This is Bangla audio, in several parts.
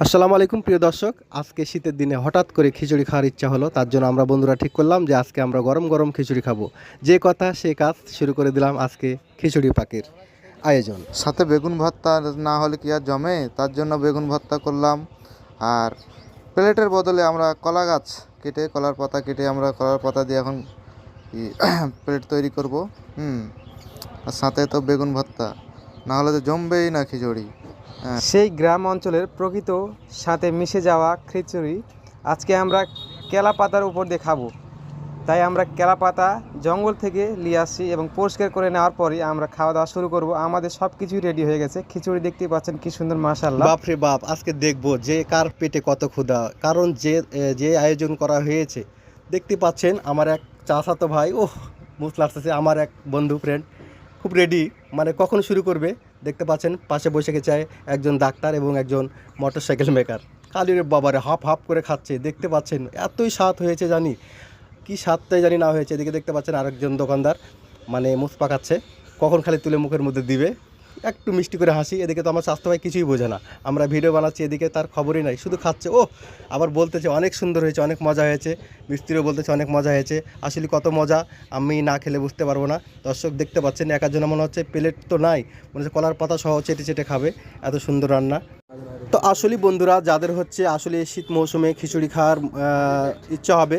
আসসালামু আলাইকুম প্রিয় দর্শক, আজকে শীতের দিনে হঠাৎ করে খিচুড়ি খাওয়ার ইচ্ছা হলো। তার জন্য আমরা বন্ধুরা ঠিক করলাম যে আজকে আমরা গরম গরম খিচুড়ি খাবো। যে কথা সে কাজ, শুরু করে দিলাম আজকে খিচুড়ি পাকের আয়োজন। সাথে বেগুন ভর্তা না হলে কি আর জমে, তার জন্য বেগুন ভর্তা করলাম। আর প্লেটের বদলে আমরা কলার পাতা কেটে আমরা কলার পাতা দিয়ে এখন প্লেট তৈরি করব। আর সাথে তো বেগুন ভর্তা, না হলে তো জমবেই না খিচুড়ি। সেই গ্রাম অঞ্চলের প্রকৃত সাথে মিশে যাওয়া খিচুড়ি আজকে আমরা কেলা পাতার উপর দিয়ে খাবো। তাই আমরা কেলা পাতা জঙ্গল থেকে নিয়ে আসছি এবং পরিষ্কার করে নেওয়ার পরই আমরা খাওয়া দাওয়া শুরু করব। আমাদের সব কিছুই রেডি হয়ে গেছে। খিচুড়ি দেখতেই পাচ্ছেন কি সুন্দর, মাশাআল্লাহ। বাপ রে বাপ, আজকে দেখবো যে কার পেটে কত ক্ষুধা। কারণ যে আয়োজন করা হয়েছে, দেখতে পাচ্ছেন আমার এক চাচাতো ভাই, মুখ লাগতেছে, আমার এক বন্ধু ফ্রেন্ড খুব রেডি, মানে কখন শুরু করবে। দেখতে পাচ্ছেন পাশে বসে গেছে একজন ডাক্তার এবং একজন মোটরসাইকেল মেকার। কালির বাবারে হাফ হাফ করে খাচ্ছে, দেখতে পাচ্ছেন এতই স্বাদ হয়েছে, জানি কি স্বাদটাই জানি না হয়েছে। এদিকে দেখতে পাচ্ছেন আরেকজন দোকানদার মানে মুখ পাকাচ্ছে, কখন খালি তুলে মুখের মধ্যে দিবে, একটু মিষ্টি করে হাসি। এদিকে তো আমার স্বাস্থ্য ভাই কিছুই বোঝে না, আমরা ভিডিও বানাচ্ছি, এদিকে তার খবরই নাই, শুধু খাচ্ছে। আবার বলতেছে অনেক সুন্দর হয়েছে, অনেক মজা হয়েছে। মিস্ত্রিও বলতেছে অনেক মজা হয়েছে। আসলে কত মজা আমি না খেলে বুঝতে পারবো না। দর্শক দেখতে পাচ্ছেন একার জন্য মনে হচ্ছে প্লেট তো নাই, মনে হচ্ছে কলার পাতা সহ চেটে চেটে খাবে, এত সুন্দর রান্না। তো আসলে বন্ধুরা, যাদের হচ্ছে আসলে শীত মৌসুমে খিচুড়ি খাওয়ার ইচ্ছা হবে,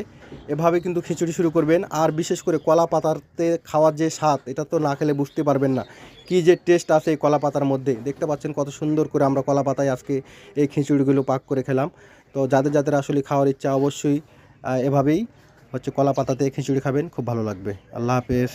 এভাবে কিন্তু খিচুড়ি শুরু করবেন। আর বিশেষ করে কলা পাতাতে খাওয়ার যে স্বাদ, এটা তো না খেলে বুঝতে পারবেন না কি যে টেস্ট আছে এই কলা পাতার মধ্যে। দেখতে পাচ্ছেন কত সুন্দর করে আমরা কলা পাতায় আজকে এই খিচুড়িগুলো পাক করে খেলাম। তো যাদের যাদের আসলে খাওয়ার ইচ্ছা, অবশ্যই এভাবেই হচ্ছে কলা পাতাতে খিচুড়ি খাবেন, খুব ভালো লাগবে। আল্লাহ হাফেজ।